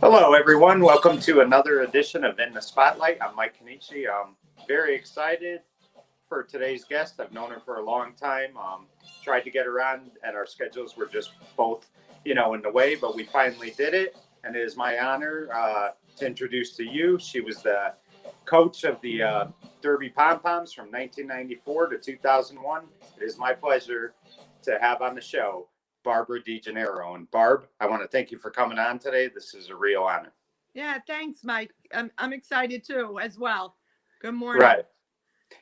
Hello, everyone. Welcome to another edition of In the Spotlight. I'm Mike Kenichi. I'm very excited for today's guest. I've known her for a long time. Tried to get her on, and our schedules were just both, in the way, but we finally did it. And it is my honor to introduce to you. She was the coach of the Derby Pom Poms from 1994 to 2001. It is my pleasure to have on the show Barbara DeGennaro. And Barb, I want to thank you for coming on today. This is a real honor. Yeah, thanks, Mike. I'm excited too, as well. Good morning. Right.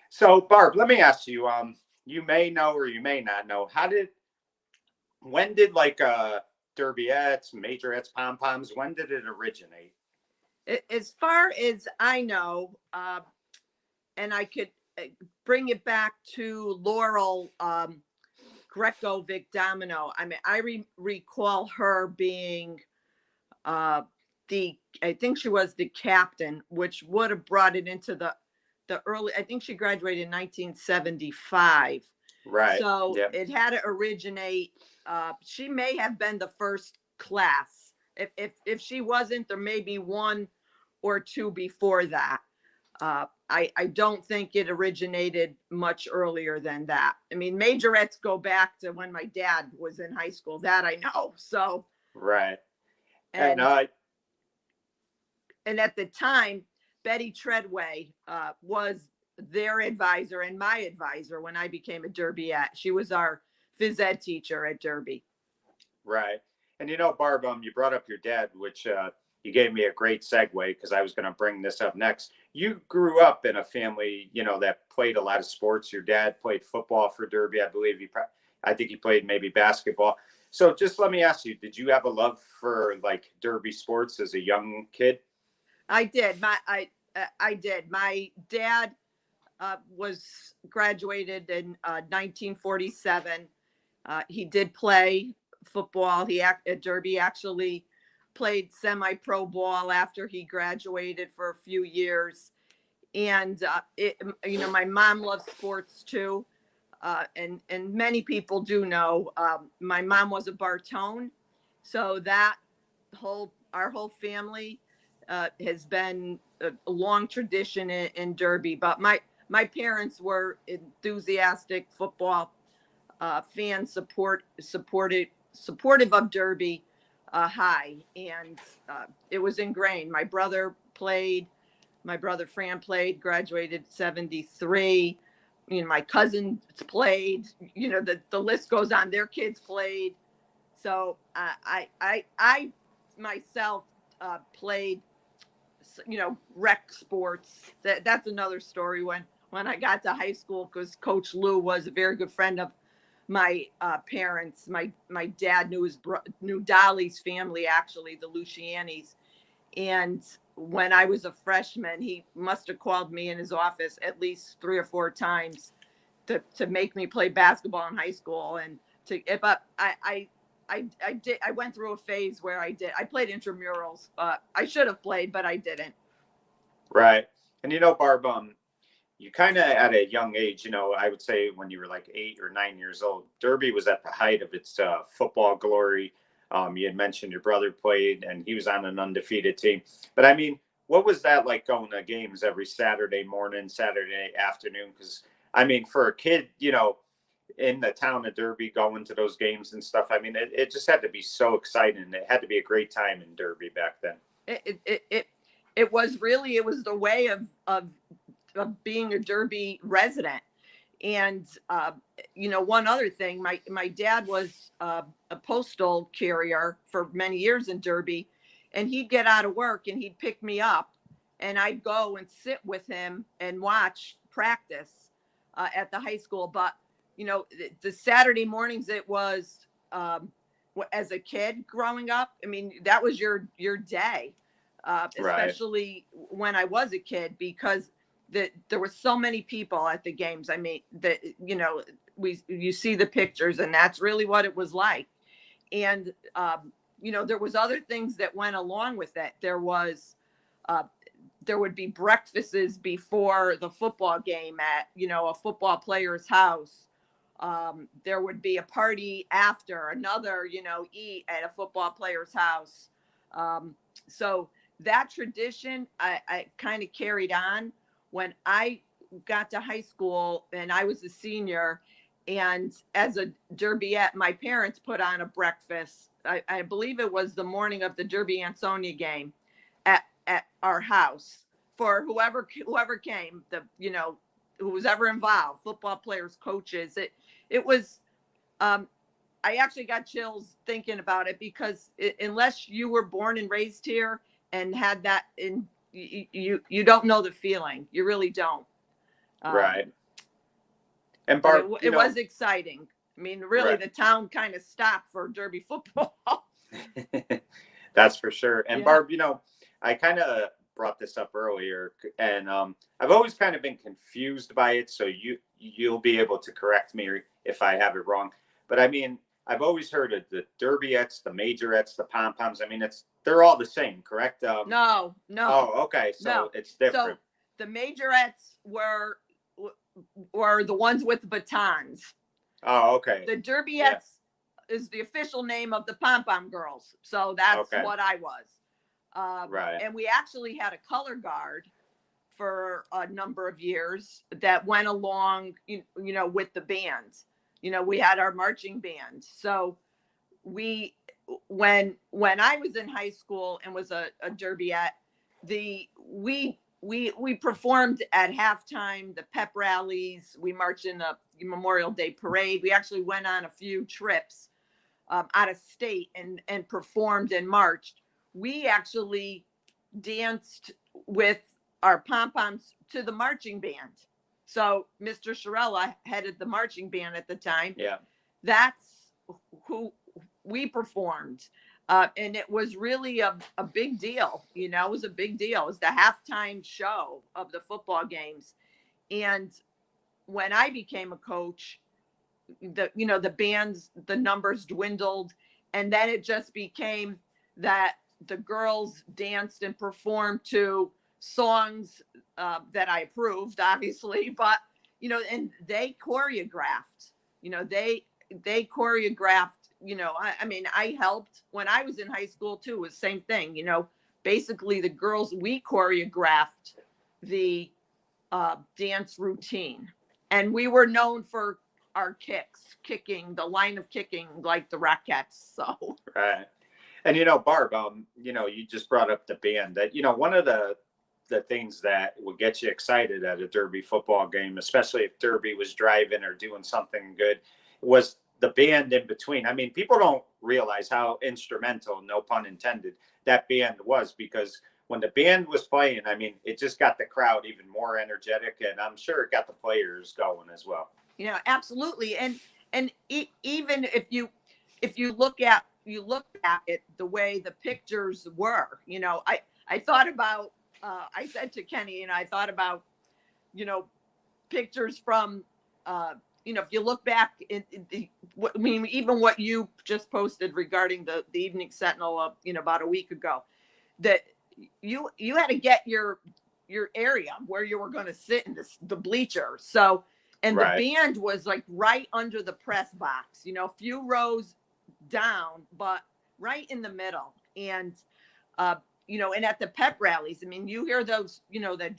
So, Barb, let me ask you. You may know or you may not know. When did Derbyettes, Majorettes, Pom Poms? When did it originate? As far as I know, and I could bring it back to Laurel Vicidomino. I mean, I recall her being I think she was the captain, which would have brought it into the early. I think she graduated in 1975. Right. So It had to originate. She may have been the first class. If she wasn't, there may be one or two before that. I don't think it originated much earlier than that. I mean, majorettes go back to when my dad was in high school. That I know. So right. And at the time, Betty Treadway was their advisor and my advisor when I became a Derbyette. She was our phys ed teacher at Derby. Right. And Barb, you brought up your dad, which you gave me a great segue because I was going to bring this up next. You grew up in a family, that played a lot of sports. Your dad played football for Derby. I think he played maybe basketball. So just let me ask you, did you have a love for like Derby sports as a young kid? I did. I did. My dad was graduated in 1947. He did play football. At Derby actually played semi-pro ball after he graduated for a few years. And my mom loves sports too. And many people do know my mom was a Bartone, so our whole family has been a long tradition in Derby. But my parents were enthusiastic football fans, supportive of Derby high, and it was ingrained. My brother Fran played, graduated 73. My cousins played. The list goes on. Their kids played. So I myself played, rec sports. That's another story. When I got to high school, because Coach Lou was a very good friend of my parents. My dad knew Dolly's family, actually, the Lucianis. And when I was a freshman, he must have called me in his office at least 3 or 4 times to make me play basketball in high school. And I went through a phase where I played intramurals. I should have played, but I didn't. Right. And Barb, you kind of at a young age, I would say when you were like 8 or 9 years old, Derby was at the height of its football glory. You had mentioned your brother played and he was on an undefeated team. But I mean, what was that like going to games every Saturday morning, Saturday afternoon? Because I mean, for a kid, in the town of Derby, going to those games and stuff, I mean, it just had to be so exciting. It had to be a great time in Derby back then. It was the way of being a Derby resident. And one other thing, my dad was a postal carrier for many years in Derby, and he'd get out of work and he'd pick me up, and I'd go and sit with him and watch practice at the high school. But the Saturday mornings, it was as a kid growing up, I mean, that was your day, especially right. When I was a kid, because there were so many people at the games. I mean, you see the pictures, and that's really what it was like. And there was other things that went along with it. There would be breakfasts before the football game at a football player's house. There would be a party after, another eat at a football player's house. So that tradition I kind of carried on when I got to high school and I was a senior. And as a Derbyette, my parents put on a breakfast. I believe it was the morning of the Derby-Ansonia game at our house for whoever came, who was ever involved, football players, coaches. It was, I actually got chills thinking about it because unless you were born and raised here and had that you don't know the feeling. You really don't. Right. And Barb, it was exciting. I mean, really, right. The town kind of stopped for Derby football. That's for sure. And Barb, I kind of brought this up earlier, and I've always kind of been confused by it. So you'll be able to correct me if I have it wrong. But I mean, I've always heard of the Derbyettes, the Majorettes, the Pom Poms. I mean, they're all the same, correct? No. Oh, okay. So it's different. So the Majorettes were the ones with the batons. Oh, okay. The Derbyettes is the official name of the Pom Pom girls. So that's what I was. Right. And we actually had a color guard for a number of years that went along, with the band. We had our marching band. So when I was in high school and was a Derbyette, we performed at halftime, the pep rallies. We marched in the Memorial Day parade. We actually went on a few trips out of state and performed and marched. We actually danced with our pom-poms to the marching band. So Mr. Shirella headed the marching band at the time. Yeah. That's who we performed. And it was really a big deal. It was a big deal. It was the halftime show of the football games. And when I became a coach, the bands, the numbers dwindled. And then it just became that the girls danced and performed to songs that I approved, obviously, but, and they choreographed, they choreographed, I mean, I helped when I was in high school too, it was the same thing, basically the girls, we choreographed the dance routine, and we were known for our kicking, the line of kicking like the Rockettes. So. Right. And, Barb, you just brought up the band that, one of the things that would get you excited at a Derby football game, especially if Derby was driving or doing something good, was the band in between. I mean, people don't realize how instrumental, no pun intended, that band was, because when the band was playing, I mean, it just got the crowd even more energetic, and I'm sure it got the players going as well. Absolutely. And even if you look at it the way the pictures were, I thought about, I said to Kenny, I thought about, pictures from, if you look back even what you just posted regarding the Evening Sentinel, about a week ago, that you had to get your area where you were going to sit in the bleacher. So, and the band was like right under the press box, a few rows down, but right in the middle. And, and at the pep rallies, I mean, you hear those, the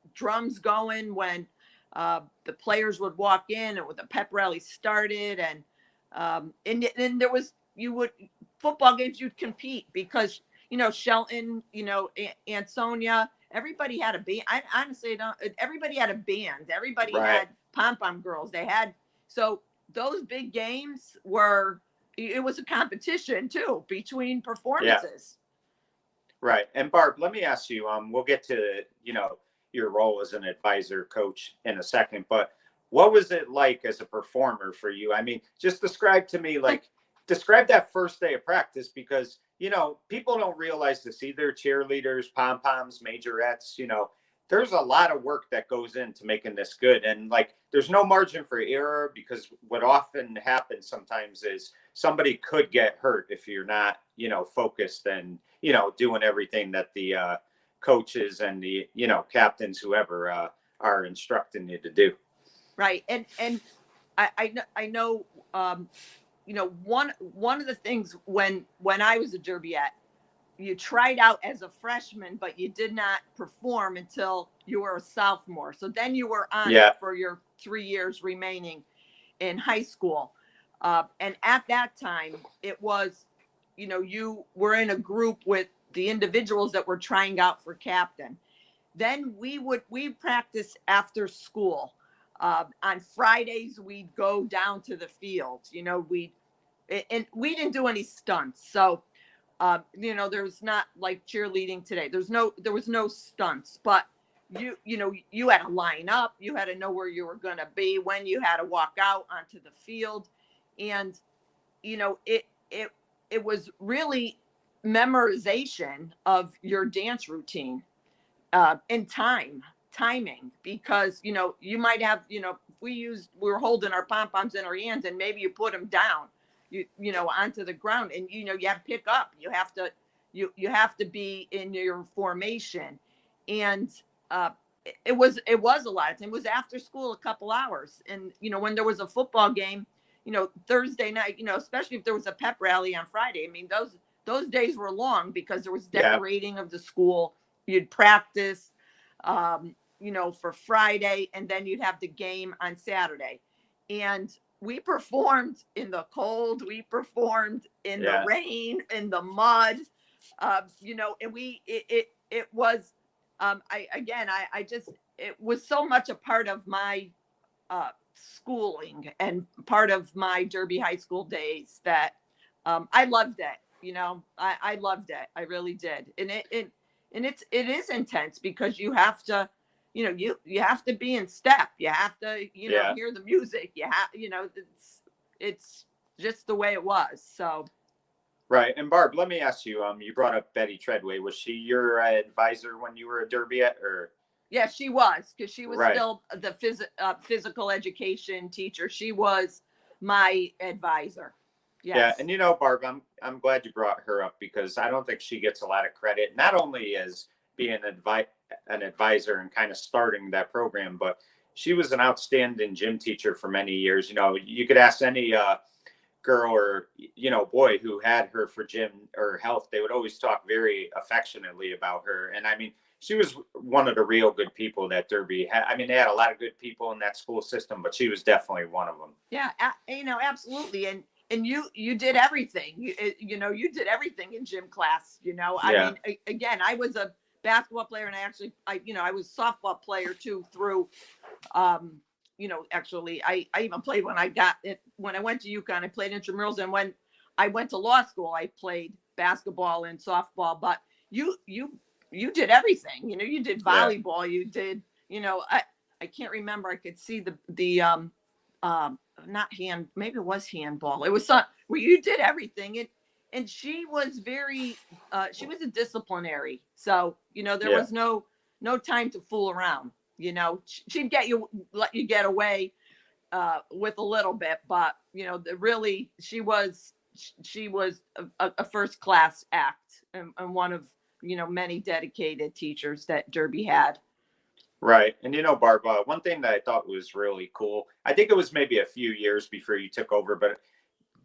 drums going when the players would walk in and when the pep rally started. And there was, football games, you'd compete because, Shelton, Ansonia, everybody had a band. I honestly don't, everybody had a band. Everybody had pom-pom girls. So those big games it was a competition too between performances. Yeah. Right. And Barb, let me ask you, we'll get to, your role as an advisor coach in a second, but what was it like as a performer for you? I mean, just describe to me, describe that first day of practice, because, people don't realize this either. Cheerleaders, pom-poms, majorettes, there's a lot of work that goes into making this good. And there's no margin for error, because what often happens sometimes is somebody could get hurt if you're not, focused and, doing everything that the coaches and the, captains, whoever are instructing you to do. Right. And I know, one of the things when I was a Derbyette, you tried out as a freshman, but you did not perform until you were a sophomore. So then you were on Yeah. it for your 3 years remaining in high school. And at that time, it was, you were in a group with the individuals that were trying out for captain. Then we practice after school. On Fridays, we'd go down to the field. And we didn't do any stunts. So, there's not like cheerleading today. There was no stunts, but you had to line up. You had to know where you were going to be, when you had to walk out onto the field. And, it was really memorization of your dance routine, and timing, because, you might have, we were holding our pom-poms in our hands, and maybe you put them down, onto the ground, and, you have to pick up, you have to be in your formation. And, it was a lot of time. It was after school, a couple hours. And, when there was a football game, Thursday night, especially if there was a pep rally on Friday, I mean, those days were long, because there was decorating of the school. You'd practice, for Friday, and then you'd have the game on Saturday. And we performed in the cold, we performed in the rain, in the mud, and it was, it was so much a part of my schooling and part of my Derby High School days that I loved it. I loved it. I really did. And it is intense, because you have to, you have to be in step. You have to, hear the music. You have, it's just the way it was. So. Right. And Barb, let me ask you, you brought up Betty Treadway. Was she your advisor when you were a Derbyette, or? Yeah, she was, because she was still the physical education teacher. She was my advisor. Yes. Yeah. And Barb, I'm glad you brought her up, because I don't think she gets a lot of credit, not only as being an advisor and kind of starting that program, but she was an outstanding gym teacher for many years. You could ask any girl or boy who had her for gym or health, they would always talk very affectionately about her. And I mean, she was one of the real good people that Derby had. I mean, they had a lot of good people in that school system, but she was definitely one of them. Yeah, absolutely. And you did everything. You did everything in gym class. I mean, again, I was a basketball player, and I was a softball player too through. Actually, I even played when I went to UConn. I played intramurals, and when I went to law school, I played basketball and softball. But you did everything. You did volleyball. You did. I can't remember. I could see the not hand. Maybe it was handball. It was where you did everything. And she was very. She was a disciplinary. So there was no time to fool around. She'd let you get away with a little bit, but really she was a first class act, and one of many dedicated teachers that Derby had. Right. And Barb, one thing that I thought was really cool, I think it was maybe a few years before you took over, but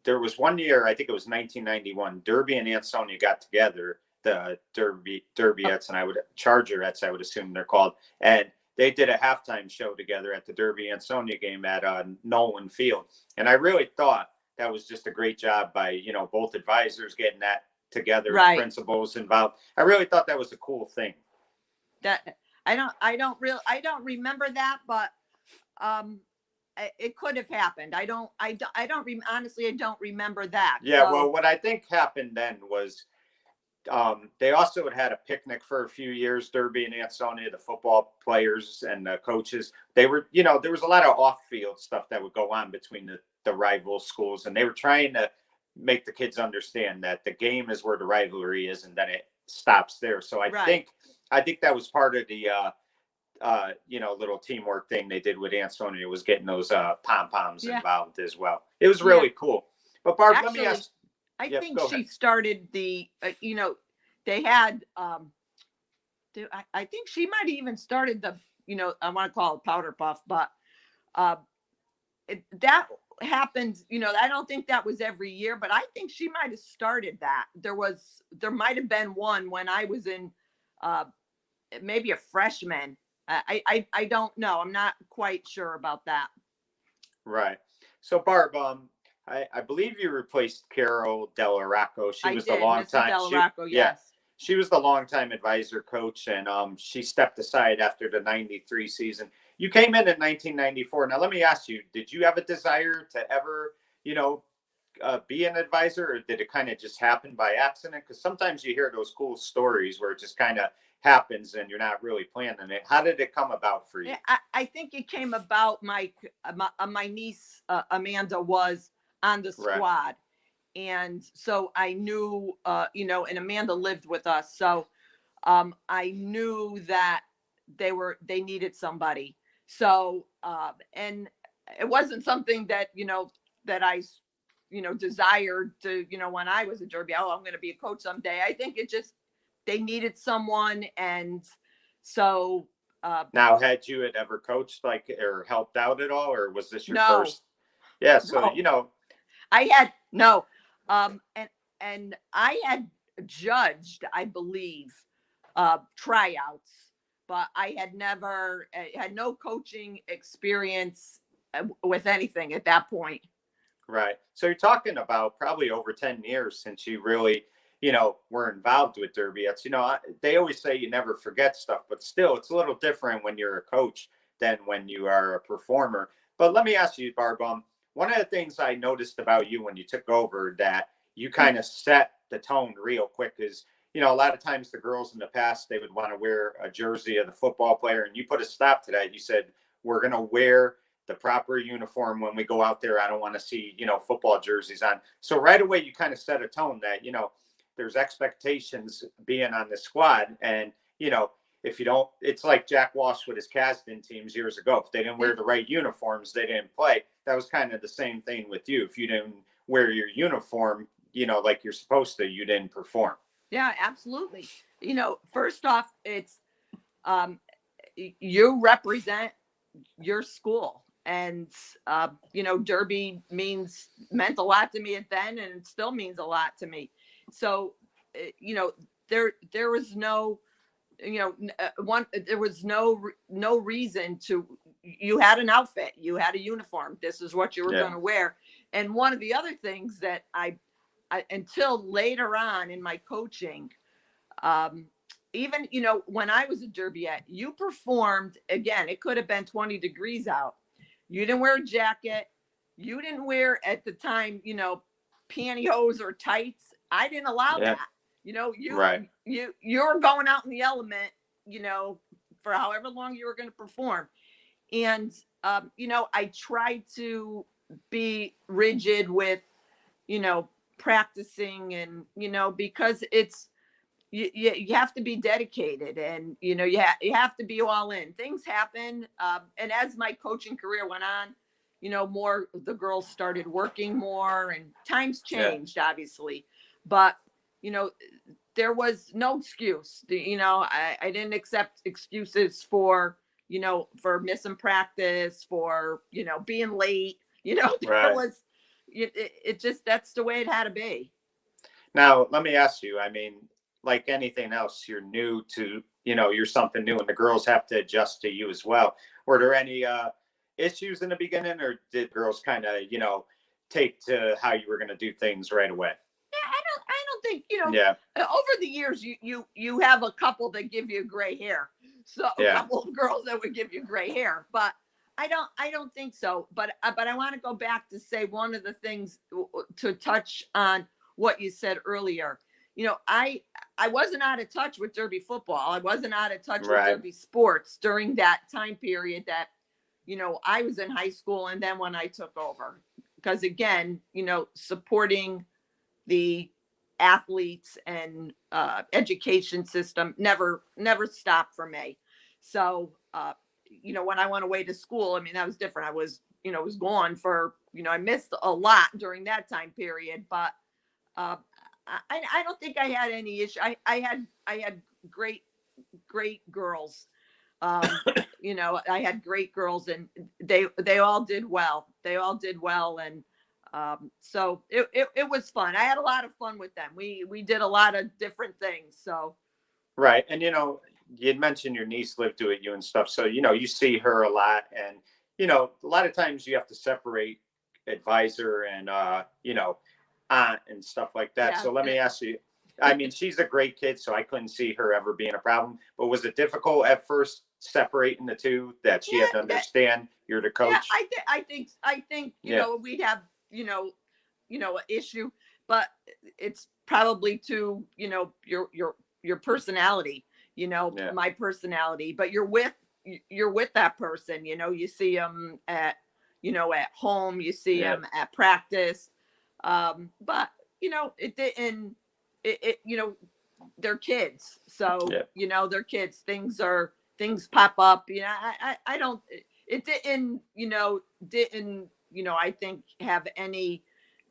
there was one year, I think it was 1991, Derby and Ansonia got together, the Derbyettes, and Chargerettes, I would assume they're called, and they did a halftime show together at the Derby Ansonia game at Nolan Field. And I really thought that was just a great job by, both advisors getting that together, right. Principals involved. I really thought that was a cool thing. That I don't remember that, but it could have happened. Honestly, I don't remember that. Yeah. So. Well, what I think happened then was, they also had a picnic for a few years, Derby and Ansonia, the football players and the coaches. They were, there was a lot of off-field stuff that would go on between the rival schools, and they were trying to make the kids understand that the game is where the rivalry is, and then it stops there. So I think that was part of the little teamwork thing they did with Ansonia, was getting those pom-poms involved as well. It was really cool. But Barb, let me ask. I think she started the, they had, I think she might have even started the, I want to call it powder puff, but happened, I don't think that was every year, but I think she might have started that. There might have been one when I was in maybe a freshman. I don't know. I'm not quite sure about that. Right. So Barb, I believe you replaced Carol Dellarocco. She was the long Mrs. time. Dellarocco, Yeah, yes. she was the longtime advisor coach, and she stepped aside after the '93 season. You came in 1994. Now let me ask you: did you have a desire to ever, be an advisor, or did it kind of just happen by accident? Because sometimes you hear those cool stories where it just kind of happens and you're not really planning it. How did it come about for you? I think it came about. My niece Amanda was on the Right. squad, and so I knew, and Amanda lived with us, so I knew that they needed somebody. So and it wasn't something that that I desired to, when I was a Derby. Oh, I'm going to be a coach someday. I think it just, they needed someone. And so Now, had you ever coached or helped out at all, or was this your no, first? Yeah. So, no. I had no, and I had judged, I believe, tryouts, but I had never had no coaching experience with anything at that point. Right. So you're talking about probably over 10 years since you really, were involved with Derbyettes. They always say you never forget stuff, but still, it's a little different when you're a coach than when you are a performer. But let me ask you, Barb, one of the things I noticed about you when you took over that you kind of set the tone real quick is, a lot of times the girls in the past, they would want to wear a jersey of the football player, and you put a stop to that. You said, we're going to wear the proper uniform when we go out there. I don't want to see, football jerseys on. So right away, you kind of set a tone that, there's expectations being on the squad. And, if you don't, it's like Jack Walsh with his Kasdan teams years ago. If they didn't wear the right uniforms, they didn't play. That was kind of the same thing with you. If you didn't wear your uniform, like you're supposed to, you didn't perform. Yeah, absolutely. First off, it's you represent your school, and Derby meant a lot to me then, and it still means a lot to me. So there was no there was no reason to, you had an outfit, you had a uniform, this is what you were going to wear. And one of the other things that I until later on in my coaching, even, when I was a Derbyette, you performed, again, it could have been 20 degrees out. You didn't wear a jacket. You didn't wear, at the time, pantyhose or tights. I didn't allow that. You're going out in the element, for however long you were going to perform. And, I tried to be rigid with, practicing, and, because it's, you have to be dedicated, and you have to be all in. Things happen, and as my coaching career went on, more, the girls started working more, and times changed, obviously, but there was no excuse. I didn't accept excuses for for missing practice, for being late. There was, it just, that's the way it had to be. Now, let me ask you, I mean, like anything else, you're new to, you're something new, and the girls have to adjust to you as well. Were there any issues in the beginning, or did girls kind of, take to how you were going to do things right away? Yeah, I don't think, over the years, you have a couple that give you gray hair. So a couple of girls that would give you gray hair, but I don't think so. But I want to go back to say one of the things, to touch on what you said earlier. I wasn't out of touch with Derby football. I wasn't out of touch with Derby sports during that time period that, I was in high school, and then when I took over, because again, supporting the athletes and education system never stopped for me. So, when I went away to school, I mean, that was different. I was, was gone for, I missed a lot during that time period, but I don't think I had any issue. I had great girls. I had great girls, and they all did well. they all did well. And so it was fun. I had a lot of fun with them. We did a lot of different things. So. Right. And, you'd mentioned your niece lived with you and stuff. So, you see her a lot. And, a lot of times you have to separate advisor and, aunt and stuff like that. Yeah. So let me ask you, I mean, she's a great kid, so I couldn't see her ever being a problem. But was it difficult at first separating the two, that she had to understand you're the coach? Yeah, I think, we'd have, an issue, but it's probably to, your personality, my personality, but you're with that person, you see them at home, you see them at practice. But it didn't, they're kids. So, they're kids, things pop up, I don't, it didn't, I think have any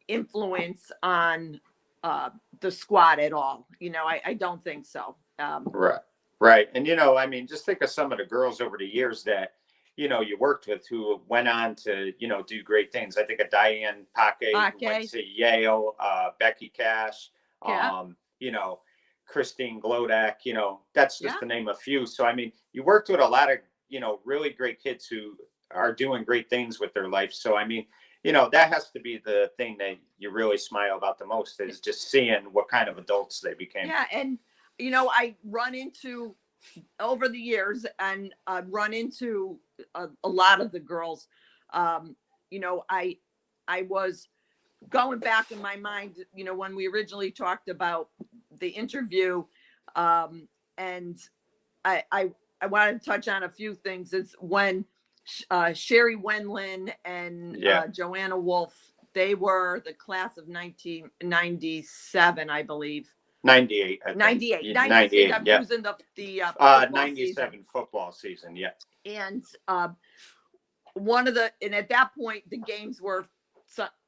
influence on the squad at all. I don't think so. Right. And, I mean, just think of some of the girls over the years that, you worked with who went on to, do great things. I think of Diane Paquet, who went to Yale, Becky Cash, Christine Glodak, that's just to name a few. So, I mean, you worked with a lot of, really great kids who are doing great things with their life. So, I mean, that has to be the thing that you really smile about the most, is just seeing what kind of adults they became. Yeah. And, I run into over the years, and run into a lot of the girls. I was going back in my mind, when we originally talked about the interview, and I wanted to touch on a few things. It's when Sherri Wendland and Joanna Wolfe, they were the class of 1997, I believe. 98. 98. I'm using the 97 season. Football season. Yeah. And and at that point, the games were,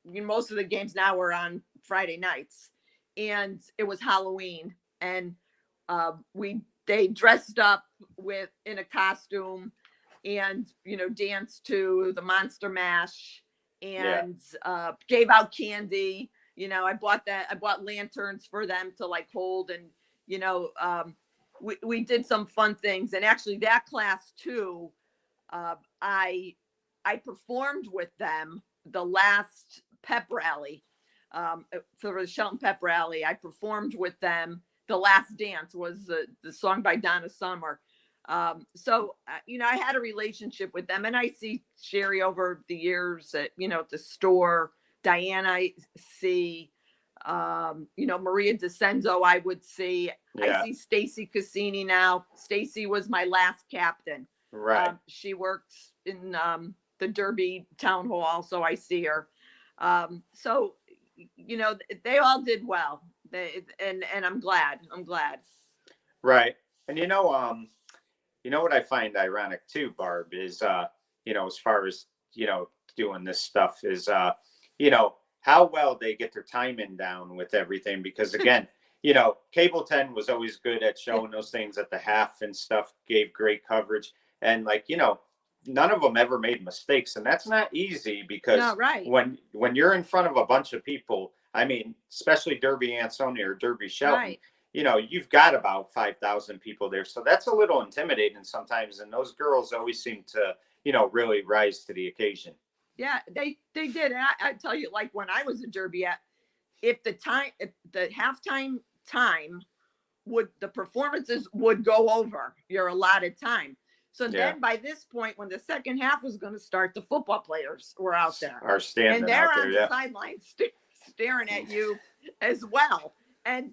most of the games now were on Friday nights, and it was Halloween, and they dressed up in a costume, and danced to the Monster Mash, and gave out candy. I bought lanterns for them to hold, and we did some fun things. And actually that class too, I performed with them the last pep rally, for the Shelton pep rally. I performed with them. The Last Dance was the song by Donna Summer. So I had a relationship with them, and I see Sherri over the years at the store. Diana, I see, Maria DeCenzo, I would see. I see Stacy Casini now. Stacy was my last captain. Right. She works in the Derby town hall, so I see her. So, they all did well. And I'm glad. Right. And what I find ironic too, Barb, is as far as doing this stuff, is how well they get their timing down with everything. Because again, Cable 10 was always good at showing those things at the half and stuff, gave great coverage. And none of them ever made mistakes. And that's not easy, because when you're in front of a bunch of people, I mean, especially Derby Ansonia or Derby Shelton, you've got about 5,000 people there. So that's a little intimidating sometimes. And those girls always seem to, really rise to the occasion. Yeah, they did. And I tell you, when I was a Derbyette, if the halftime time the performances would go over your allotted time. So then by this point, when the second half was going to start, the football players were out there. Are standing and they're out there, on the sidelines staring at you as well. And,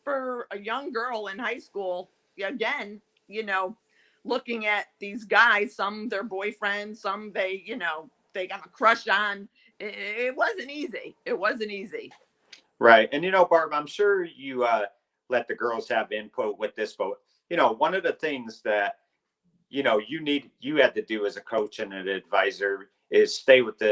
for a young girl in high school, again, looking at these guys, some their boyfriends, some they got a crush on. It wasn't easy. Right. And, Barb, I'm sure you let the girls have input with this, but, one of the things that, you had to do as a coach and an advisor is stay with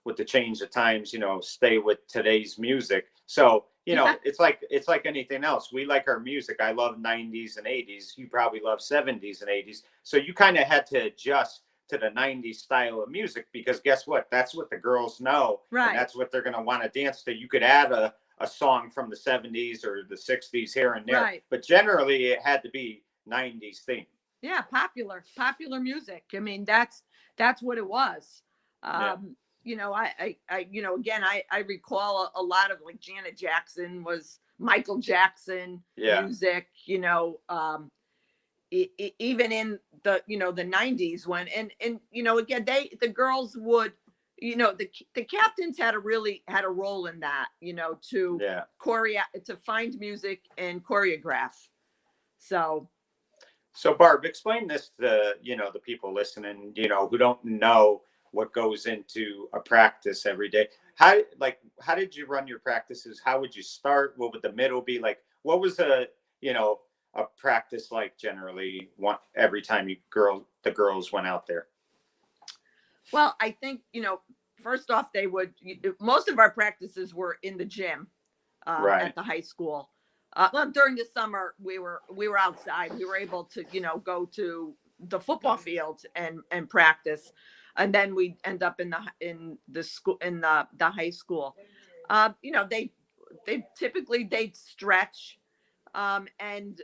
with the change of times, stay with today's music. So, it's like anything else. We like our music. I love 90s and 80s. You probably love 70s and 80s. So you kind of had to adjust to the 90s style of music, because guess what? That's what the girls know. Right. And that's what they're going to want to dance to. You could add a song from the 70s or the 60s here and there. Right. But generally, it had to be 90s theme. Yeah, popular music. I mean, that's what it was. You know, I you know, again, I recall a lot of like Janet Jackson was Michael Jackson music, you know, even in the, you know, the 90s when, and, you know, again, the girls would, you know, the captains had a role in that, you know, to to find music and choreograph. So Barb, explain this to, you know, the people listening, you know, who don't know what goes into a practice every day. How did you run your practices? How would you start? What would the middle be like? What was a practice like generally every time the girls went out there? Well, I think, you know, first off, most of our practices were in the gym at the high school. Well, during the summer, we were outside. We were able to, you know, go to the football field and practice, and then we end up in the school in the high school. You know, they typically they'd stretch, and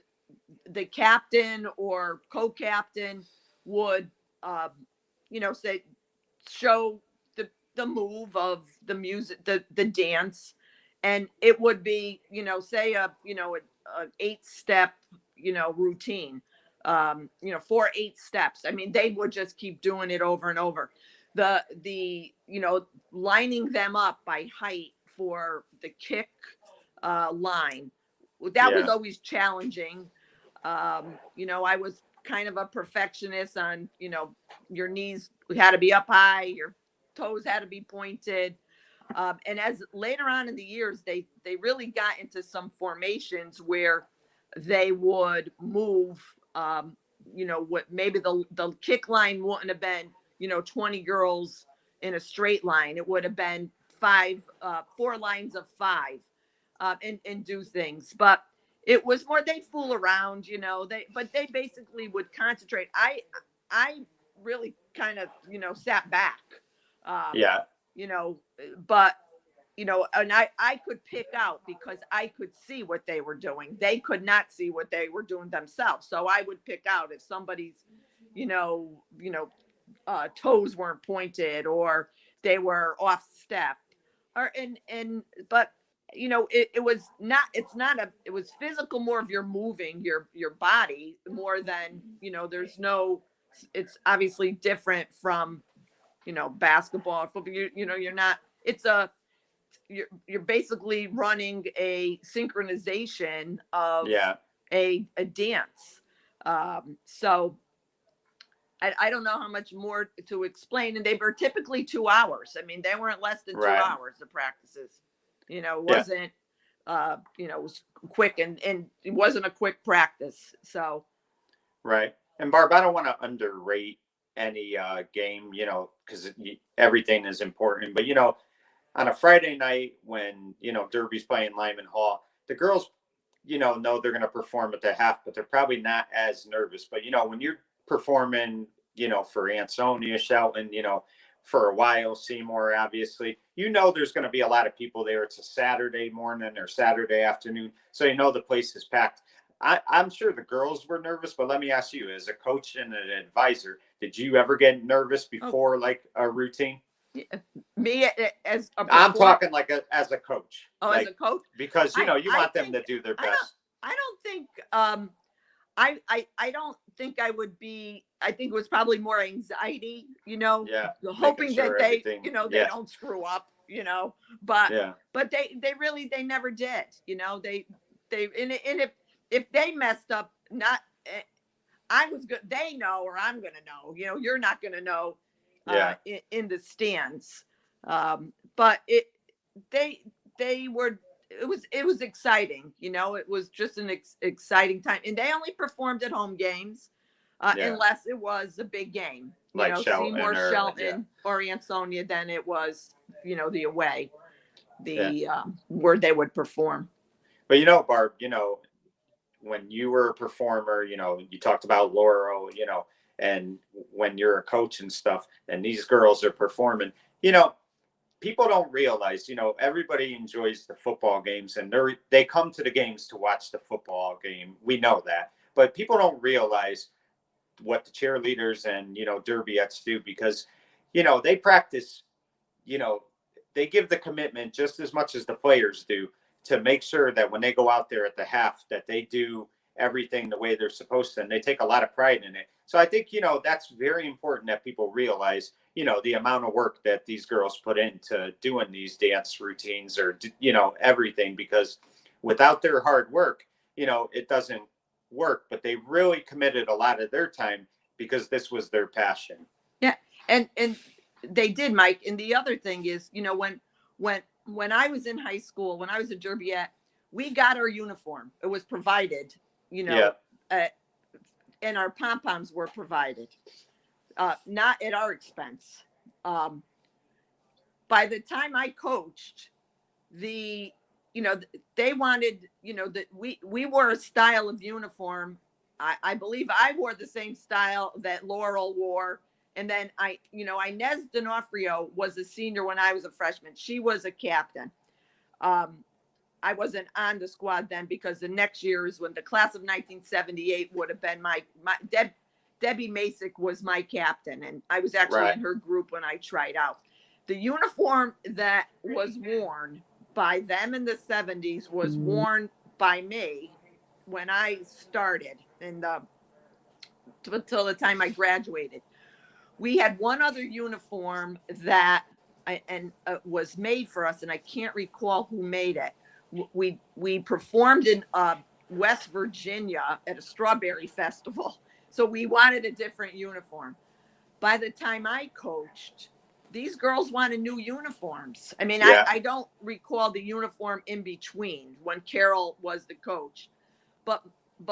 the captain or co-captain would, you know, show the move of the music, the dance. And it would be, you know, say a 8-step, you know, routine, you know, 4 8 steps. I mean, they would just keep doing it over and over. The you know, lining them up by height for the kick line, that was always challenging. You know, I was kind of a perfectionist on, you know, your knees had to be up high, your toes had to be pointed. And as later on in the years, they really got into some formations where they would move, you know, what maybe the kick line wouldn't have been, you know, 20 girls in a straight line. It would have been 4 lines of 5, and do things. But it was more, they'd fool around, you know, but they basically would concentrate. I really kind of, you know, sat back. You know, but, you know, and I could pick out because I could see what they were doing. They could not see what they were doing themselves. So I would pick out if somebody's, you know, toes weren't pointed or they were off step, or, but, you know, it was physical, more of you're moving your body more than, you know, it's obviously different from, you know, basketball or football. You know, you're basically running a synchronization of a dance. So I don't know how much more to explain. And they were typically 2 hours. I mean, they weren't less than 2 hours of practices. You know, it wasn't, you know, it was quick, and it wasn't a quick practice. So. Right. And Barb, I don't want to underrate any game, you know, because everything is important. But, you know, on a Friday night when, you know, Derby's playing Lyman Hall, the girls, you know they're going to perform at the half, but they're probably not as nervous. But, you know, when you're performing, you know, for Ansonia, Shelton, you know, for a while, Seymour, obviously, you know, there's going to be a lot of people there. It's a Saturday morning or Saturday afternoon. So, you know, the place is packed. I'm sure the girls were nervous, but let me ask you, as a coach and an advisor, did you ever get nervous before like a routine? Me as a I'm talking like as a coach. Oh, like, as a coach, because you know you want them to do their best. I don't think I don't think I would be. I think it was probably more anxiety, you know, hoping that they, you know, they don't screw up, you know. But they never did, you know. They and if they messed up, not I was good. They know, or I'm gonna know. You know, you're not gonna know. In the stands, but they were. It was exciting. You know, it was just an exciting time, and they only performed at home games, unless it was a big game. You like know, Seymour, Shelton, or Ansonia. Then it was, you know, the away, where they would perform. But you know, Barb, you know, when you were a performer, you know, you talked about Laurel, you know, and when you're a coach and stuff, and these girls are performing, people don't realize, everybody enjoys the football games, and they come to the games to watch the football game. We know that, but people don't realize what the cheerleaders and, Derbyettes do, because, they practice, you know, they give the commitment just as much as the players do to make sure that when they go out there at the half, that they do everything the way they're supposed to, and they take a lot of pride in it. So I think, that's very important that people realize, the amount of work that these girls put into doing these dance routines, or, everything, because without their hard work, it doesn't work. But they really committed a lot of their time because this was their passion. Yeah. And they did, Mike. And the other thing is, when I was in high school, when I was a Derbyette, we got our uniform. It was provided, and our pom-poms were provided, not at our expense. By the time I coached, they wanted, that we wore a style of uniform. I believe I wore the same style that Laurel wore. And then Inez D'Onofrio was a senior when I was a freshman. She was a captain. I wasn't on the squad then, because the next year is when the class of 1978 would have been Debbie Masick was my captain. And I was actually in her group when I tried out. The uniform that was worn by them in the 70s was worn by me when I started, and until the time I graduated. We had one other uniform that was made for us, and I can't recall who made it. We performed in West Virginia at a strawberry festival, so we wanted a different uniform. By the time I coached, these girls wanted new uniforms. I mean, I don't recall the uniform in between when Carol was the coach, but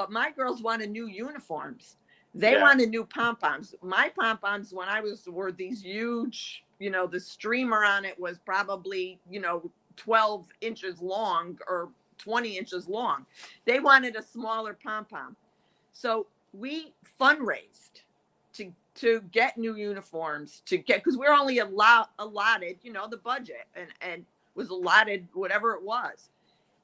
my girls wanted new uniforms. They wanted new pom-poms. My pom-poms when I were these huge, the streamer on it was probably, 12 inches long or 20 inches long. They wanted a smaller pom-pom. So we fundraised to get new uniforms, because we're only allotted, the budget, and was allotted whatever it was.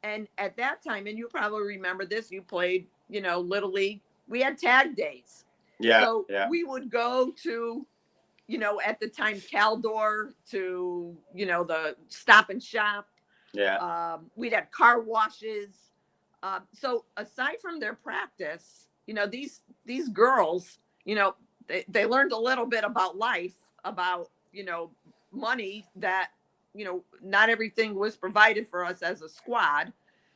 And at that time, and you probably remember this, you played, Little League, we had tag days. So we would go to, at the time, Caldor, to, the Stop and Shop. We'd have car washes. So aside from their practice, these girls, they learned a little bit about life, about, money, that, not everything was provided for us as a squad.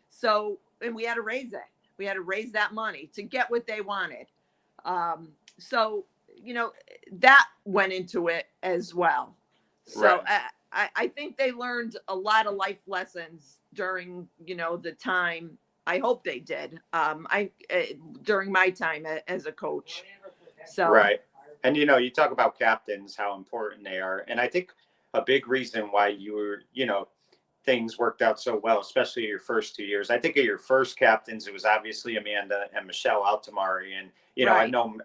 So, and we had to raise it. We had to raise that money to get what they wanted. So, that went into it as well. So I think they learned a lot of life lessons during, the time. I hope they did. During my time as a coach. So. Right. And, you talk about captains, how important they are. And I think a big reason why you were, things worked out so well, especially your first 2 years. I think of your first captains, it was obviously Amanda and Michelle Altomarie. And,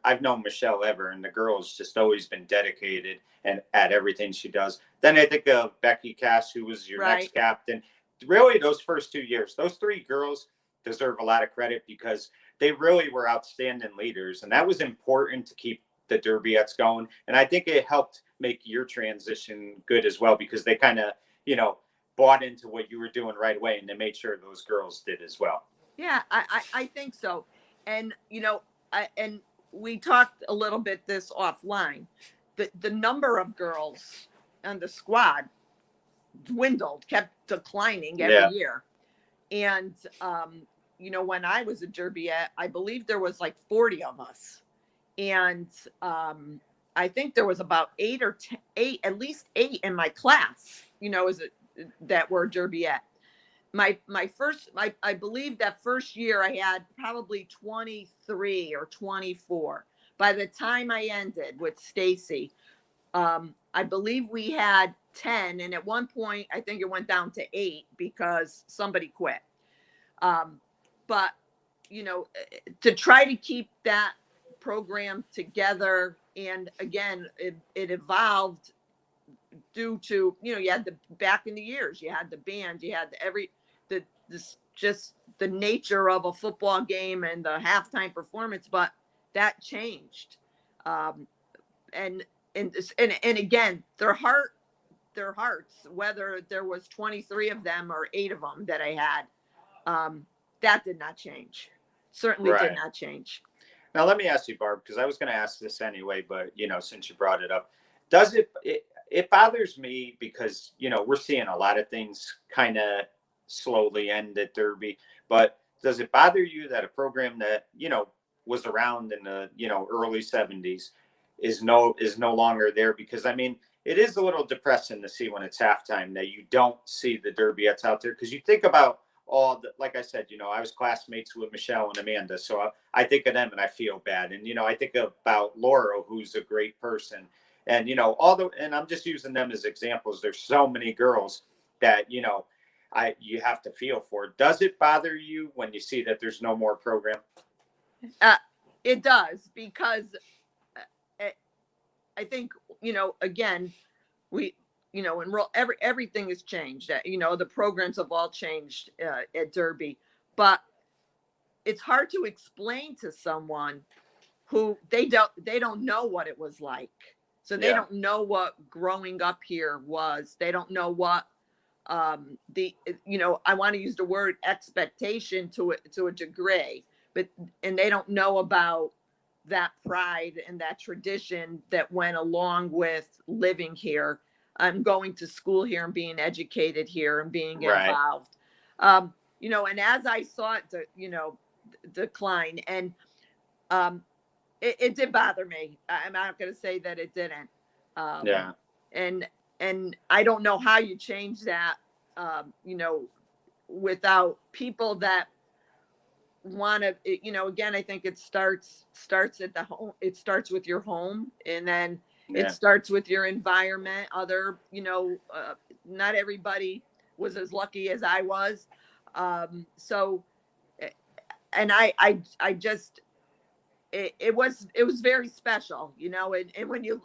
I've known Michelle ever, and the girl's just always been dedicated and at everything she does. Then I think of Becky Cash, who was your next captain. Really, those first 2 years, those three girls deserve a lot of credit, because they really were outstanding leaders. And that was important to keep the Derbyettes going. And I think it helped make your transition good as well, because they kind of, bought into what you were doing right away, and they made sure those girls did as well. Yeah, I think so. And, and we talked a little bit this offline. The number of girls on the squad dwindled, kept declining every year. And, when I was a Derbyette, I believe there was like 40 of us. And I think there was about at least eight in my class, that were Derbyette. I believe that first year I had probably 23 or 24. By the time I ended with Stacy, I believe we had 10. And at one point, I think it went down to 8 because somebody quit. But, to try to keep that program together. And again, it evolved due to, you had back in the years, you had the band, you had just the nature of a football game and the halftime performance, but that changed. And again, their hearts, whether there was 23 of them or 8 of them that I had, that did not change. Certainly did not change. Now, let me ask you, Barb, because I was going to ask this anyway, but, since you brought it up, does it bothers me because, we're seeing a lot of things kind of slowly end at Derby, but does it bother you that a program that, was around in the, early 70s is no longer there? Because, I mean, it is a little depressing to see when it's halftime that you don't see the Derbyettes out there, because you think about like I said, I was classmates with Michelle and Amanda, so I think of them and I feel bad. And, I think about Laurel, who's a great person. And, and I'm just using them as examples. There's so many girls that, you have to feel for. Does it bother you when you see that there's no more program? It does, because I think, again, everything has changed. The programs have all changed at Derby, but it's hard to explain to someone who they don't know what it was like. So they don't know what growing up here was. They don't know what I want to use the word expectation to a degree, and they don't know about that pride and that tradition that went along with living here. I'm going to school here and being educated here and being involved. And as I saw it, decline, and it did bother me. I'm not going to say that it didn't. And I don't know how you change that, without people that want to, again, I think it starts at the home. It starts with your home, and then it starts with your environment. Not everybody was as lucky as I was. So, and I just, it was very special, and when you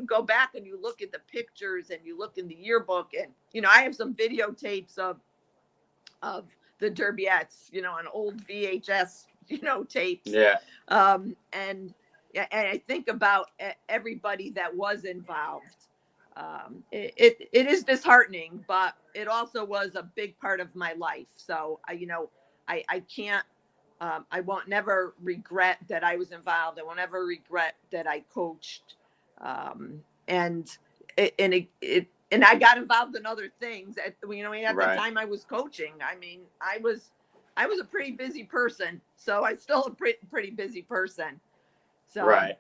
go back and you look at the pictures and you look in the yearbook, and, I have some videotapes of the Derbyettes, on old VHS, tapes. Yeah. And I think about everybody that was involved. It is disheartening, but it also was a big part of my life. So I can't, I won't never regret that I was involved. I won't ever regret that I coached. And I got involved in other things at the time I was coaching. I mean, I was a pretty busy person, so I'm still a pretty busy person. So. Right.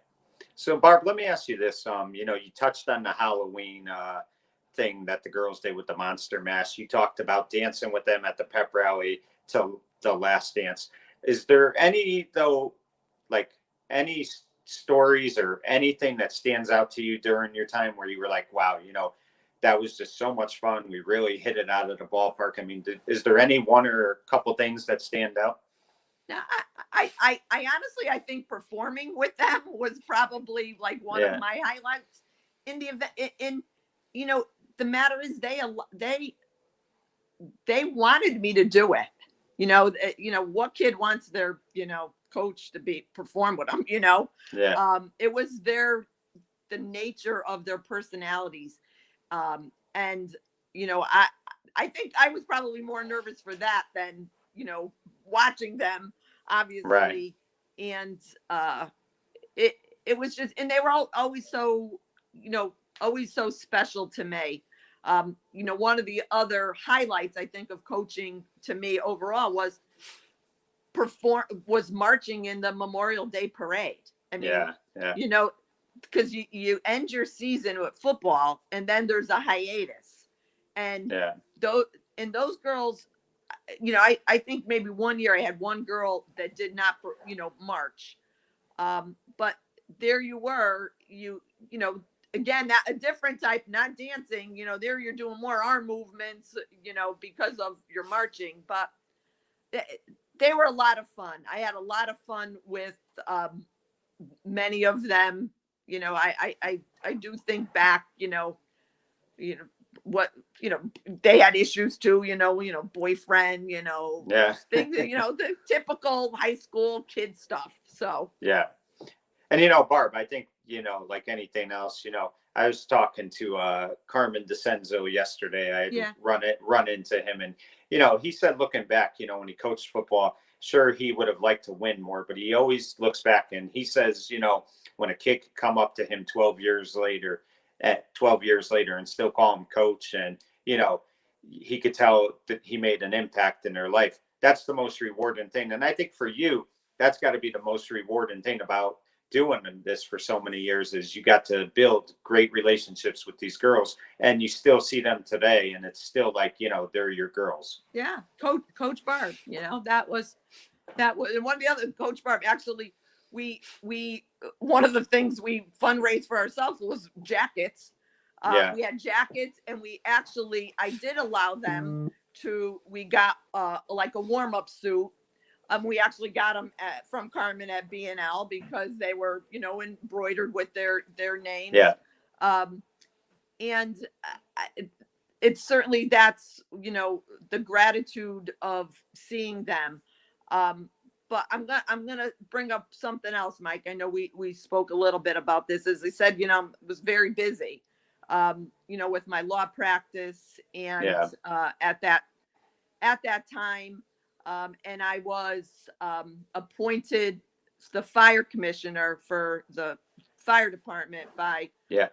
So, Barb, let me ask you this. You touched on the Halloween thing that the girls did with the Monster Mash. You talked about dancing with them at the pep rally till the last dance. Is there any stories or anything that stands out to you during your time where you were like, wow, that was just so much fun. We really hit it out of the ballpark. I mean, is there any one or a couple things that stand out? No, I honestly, I think performing with them was probably like one of my highlights in the event. The matter is they wanted me to do it. What kid wants their, coach to perform with them, it was the nature of their personalities. And, I think I was probably more nervous for that than, watching them, obviously. Right. And, it was just, and they were always so, always so special to me. One of the other highlights, I think, of coaching to me overall was marching in the Memorial Day parade. I mean, because you end your season with football and then there's a hiatus, and those girls, I think maybe one year I had one girl that did not, march. But there you were, again, that a different type, not dancing, there you're doing more arm movements, because of your marching, but they were a lot of fun. I had a lot of fun with many of them, I do think back, what, they had issues too, boyfriend, Yeah. things, the typical high school kid stuff. So, Yeah. And, Barb, I think, like anything else, I was talking to Carmen DeCenzo yesterday. I had yeah, run into him, and, he said, looking back, when he coached football, sure, he would have liked to win more, but he always looks back and he says, when a kid could come up to him 12 years later and still call him coach, and, he could tell that he made an impact in their life. That's the most rewarding thing. And I think for you, that's got to be the most rewarding thing about doing this for so many years, is you got to build great relationships with these girls, and you still see them today, and it's still like, they're your girls. yeah. Coach Barb, that was and one of the other, Coach Barb, actually, we one of the things we fundraised for ourselves was jackets. Yeah. We had jackets, and I did allow them we got like a warm-up suit. We actually got them from Carmen at B&L because they were, embroidered with their names. Yeah. And it's certainly, that's, the gratitude of seeing them. But I'm gonna bring up something else, Mike. I know we spoke a little bit about this. As I said, I was very busy, with my law practice, and at that time, and I was appointed the fire commissioner for the fire department by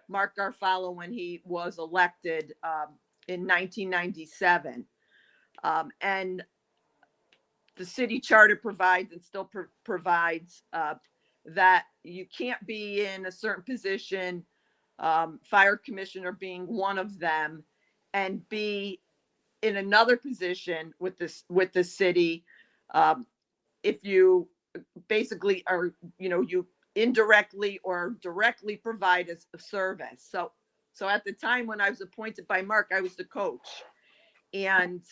Mark Garfalo when he was elected in 1997. And the city charter provides, and still provides, that you can't be in a certain position, fire commissioner being one of them, and be in another position with the city, if you basically are, you indirectly or directly provide a service. So at the time when I was appointed by Mark, I was the coach, and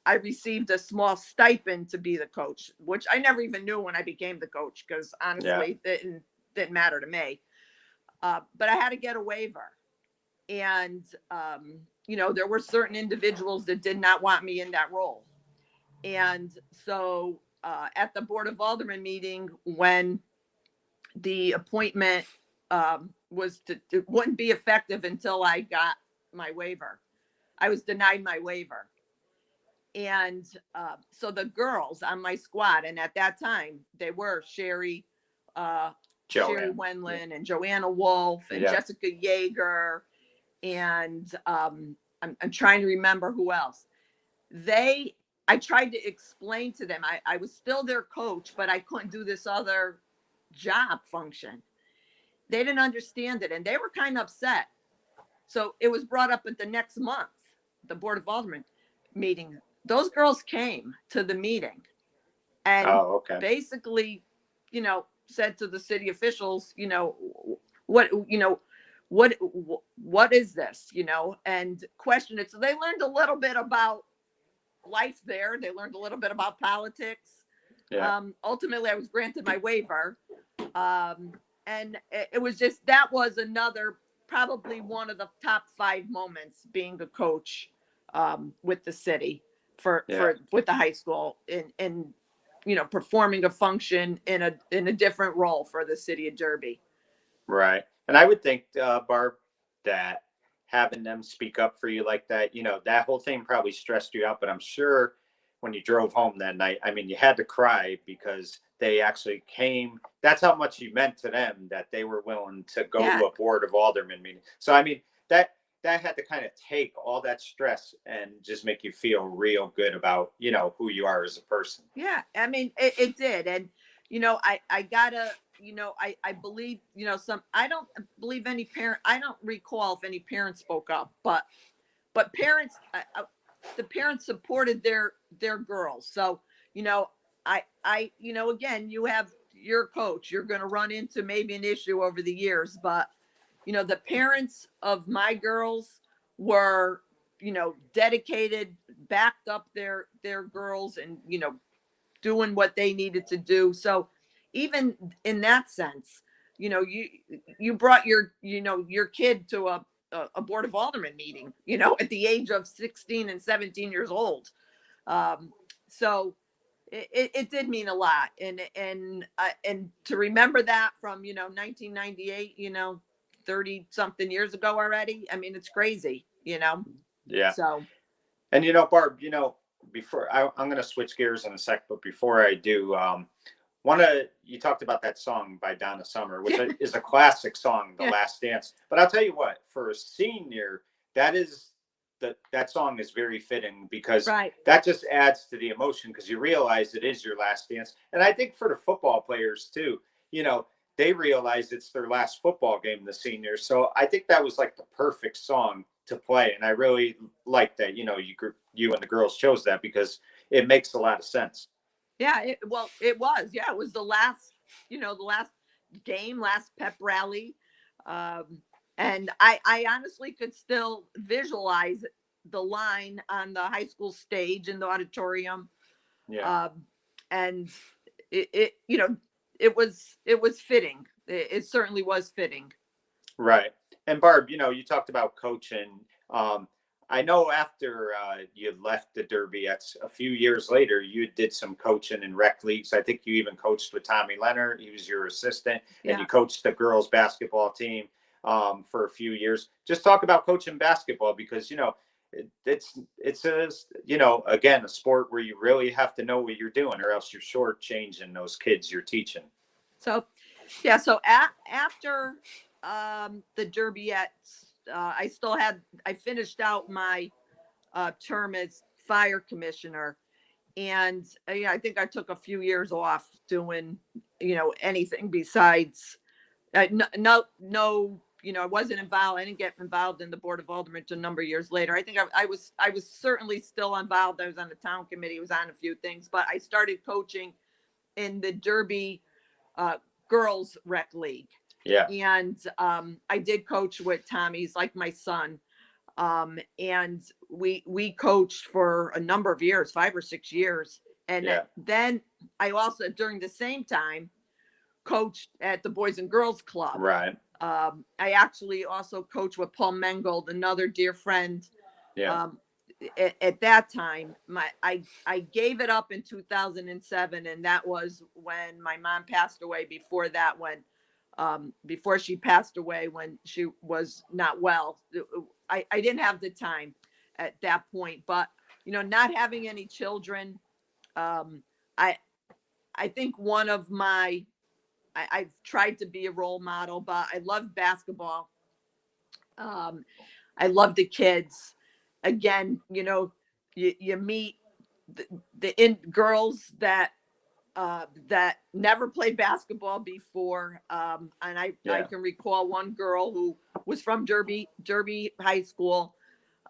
I received a small stipend to be the coach, which I never even knew when I became the coach, because honestly, it didn't matter to me. But I had to get a waiver. And, there were certain individuals that did not want me in that role. And so at the Board of Alderman meeting, when the appointment was it wouldn't be effective until I got my waiver, I was denied my waiver. And so the girls on my squad, and at that time they were Sherri Wendland and Joanna Wolfe and Jessica Yeager, and I'm trying to remember who else. I tried to explain to them, I was still their coach, but I couldn't do this other job function. They didn't understand it, and they were kind of upset. So it was brought up at the next month, the Board of Aldermen meeting. Those girls came to the meeting and basically, said to the city officials, what is this, and questioned it. So they learned a little bit about life there. They learned a little bit about politics. Ultimately, I was granted my waiver. And it was just, that was another, probably one of the top 5 moments being a coach with the city with the high school, in performing a function in a different role for the city of Derby. Right. And I would think, Barb, that having them speak up for you like that, that whole thing probably stressed you out. But I'm sure when you drove home that night, I mean, you had to cry because they actually came. That's how much you meant to them, that they were willing to go to a Board of Aldermen meeting. So, I mean, that had to kind of take all that stress and just make you feel real good about, who you are as a person. Yeah. I mean, it did. And, I gotta, I believe, I don't believe any parent, I don't recall if any parents spoke up, but parents, the parents supported their girls. So, again, you have your coach, you're going to run into maybe an issue over the years, but, the parents of my girls were, dedicated, backed up their girls, and, doing what they needed to do. So even in that sense, you brought your kid to a board of alderman meeting, at the age of 16 and 17 years old. So it did mean a lot. And to remember that from, 1998, 30 something years ago already. I mean, it's crazy, Yeah. So. And, Barb, before I'm going to switch gears in a sec, but before I do, you talked about that song by Donna Summer, which is a classic song, The Last Dance. But I'll tell you what, for a senior, that song is very fitting, because that just adds to the emotion, because you realize it is your last dance. And I think for the football players too, they realize it's their last football game, the seniors. So I think that was like the perfect song to play. And I really like that, you and the girls chose that, because it makes a lot of sense. Yeah, it was. Yeah, it was the last game, last pep rally. And I honestly could still visualize the line on the high school stage in the auditorium. Yeah. And it was fitting. It certainly was fitting. Right. And Barb, you talked about coaching. I know after you left the Derbyettes, a few years later, you did some coaching in rec leagues. I think you even coached with Tommy Leonard. He was your assistant, and you coached the girls basketball team for a few years. Just talk about coaching basketball, because, it's again, a sport where you really have to know what you're doing, or else you're shortchanging those kids you're teaching. So, yeah. So after the Derbyettes, I finished out my term as fire commissioner, and I think I took a few years off doing anything besides no. I wasn't involved. I didn't get involved in the board of aldermen until a number of years later. I think I was certainly still involved. I was on the town committee. I was on a few things, but I started coaching in the Derby girls rec league. Yeah. And I did coach with Tommy's, like my son. And we coached for a number of years, 5 or 6 years. And then I also, during the same time, coached at the Boys and Girls Club. Right. I actually also coached with Paul Mengold, another dear friend. Yeah. At that time, I gave it up in 2007, and that was when my mom passed away. Before that, before she passed away, when she was not well, I didn't have the time at that point. But not having any children, I think one of I've tried to be a role model, but I love basketball. I love the kids. Again, you meet the girls that never played baskall before. And I can recall one girl who was from Derby High School,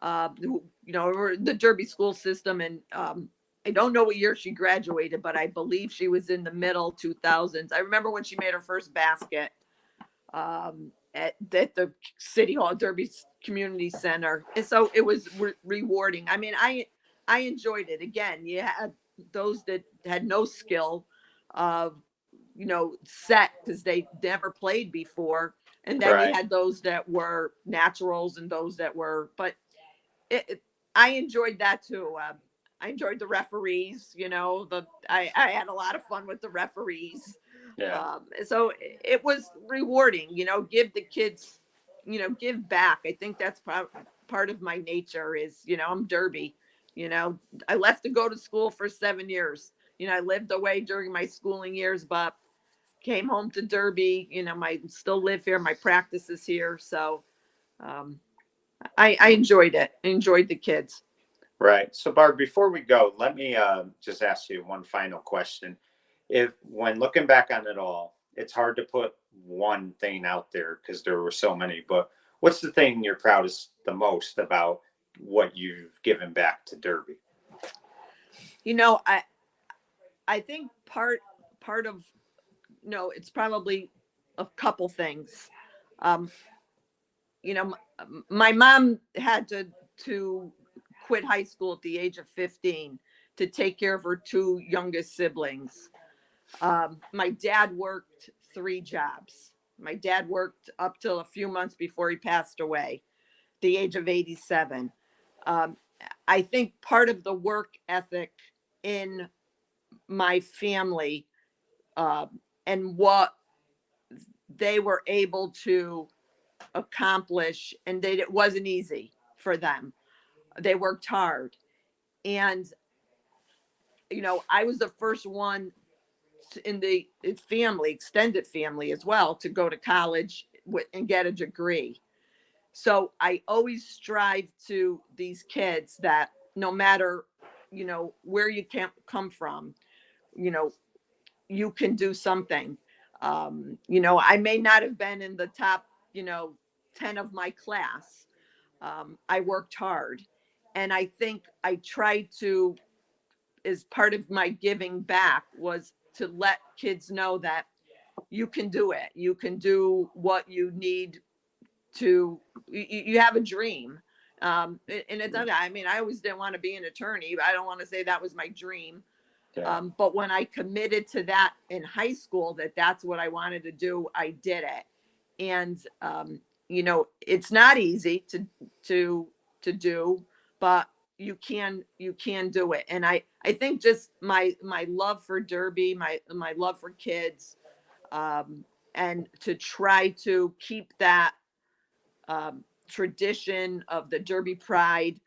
who, the Derby school system. And I don't know what year she graduated, but I believe she was in the middle 2000s. I remember when she made her first basket at the City Hall, Derby Community Center. And so it was rewarding. I mean, I enjoyed it. Again, you had those that had no skill, set because they never played before. And then you had those that were naturals and those that were, but I enjoyed that too. I enjoyed the referees, I had a lot of fun with the referees. Yeah. So it was rewarding, give the kids, give back. I think that's part of my nature is, I'm Derby, I left to go to school for 7 years. I lived away during my schooling years, but came home to Derby, I still live here. My practice is here. So I enjoyed it. I enjoyed the kids. Right. So Barb, before we go, let me just ask you one final question. When looking back on it all, it's hard to put one thing out there because there were so many, but what's the thing you're proudest the most about what you've given back to Derby? I think part of, it's probably a couple things. My mom had to quit high school at the age of 15 to take care of her 2 youngest siblings. My dad worked 3 jobs. My dad worked up till a few months before he passed away, the age of 87. Um, I think part of the work ethic in my family, and what they were able to accomplish, and it wasn't easy for them. They worked hard. And, I was the first one in the family, extended family as well, to go to college and get a degree. So I always strive to these kids that no matter, where you can come from, you know, you can do something. I may not have been in the top, 10 of my class. I worked hard. And I think I tried to, as part of my giving back, was to let kids know that you can do it. You can do what you need to, you have a dream. And it does. I mean, I always didn't want to be an attorney, but I don't want to say that was my dream. Yeah. But when I committed to that in high school, that's what I wanted to do, I did it. And, it's not easy to do, but you can do it. And I think just my love for Derby, my love for kids, and to try to keep that, tradition of the Derby pride,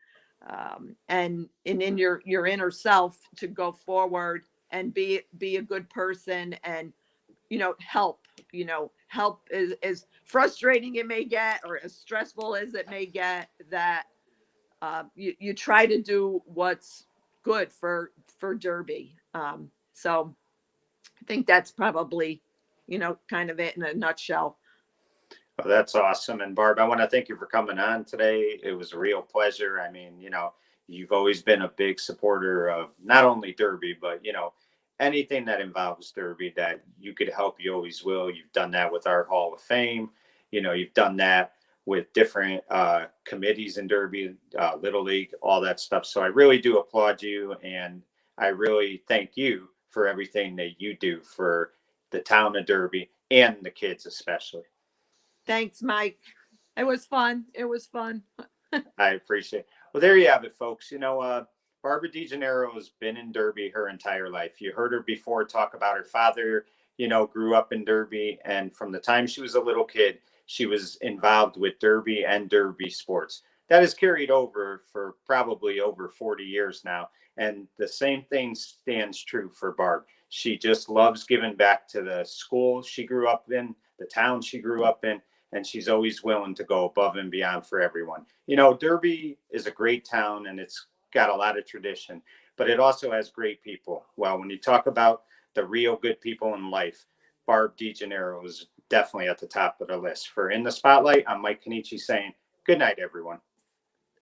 and in your inner self, to go forward and be a good person, and help. Help is as frustrating it may get, or as stressful as it may get, that you try to do what's good for Derby. So I think that's probably, kind of it in a nutshell. Well, that's awesome. And Barb, I want to thank you for coming on today. It was a real pleasure. I mean, you've always been a big supporter of not only Derby, but, anything that involves Derby that you could help, you always will. You've done that with our Hall of Fame. You've done that with different committees in Derby, Little League, all that stuff. So I really do applaud you. And I really thank you for everything that you do for the town of Derby and the kids especially. Thanks, Mike. It was fun. I appreciate it. Well, there you have it, folks. Barbara DeGennaro has been in Derby her entire life. You heard her before talk about her father, grew up in Derby. And from the time she was a little kid, she was involved with Derby and Derby sports. That has carried over for probably over 40 years now. And the same thing stands true for Barb. She just loves giving back to the school she grew up in, the town she grew up in, and she's always willing to go above and beyond for everyone. Derby is a great town and it's got a lot of tradition, but it also has great people. Well, when you talk about the real good people in life, Barb DeGennaro is definitely at the top of the list. For In the Spotlight, I'm Mike Kenichi saying good night, everyone.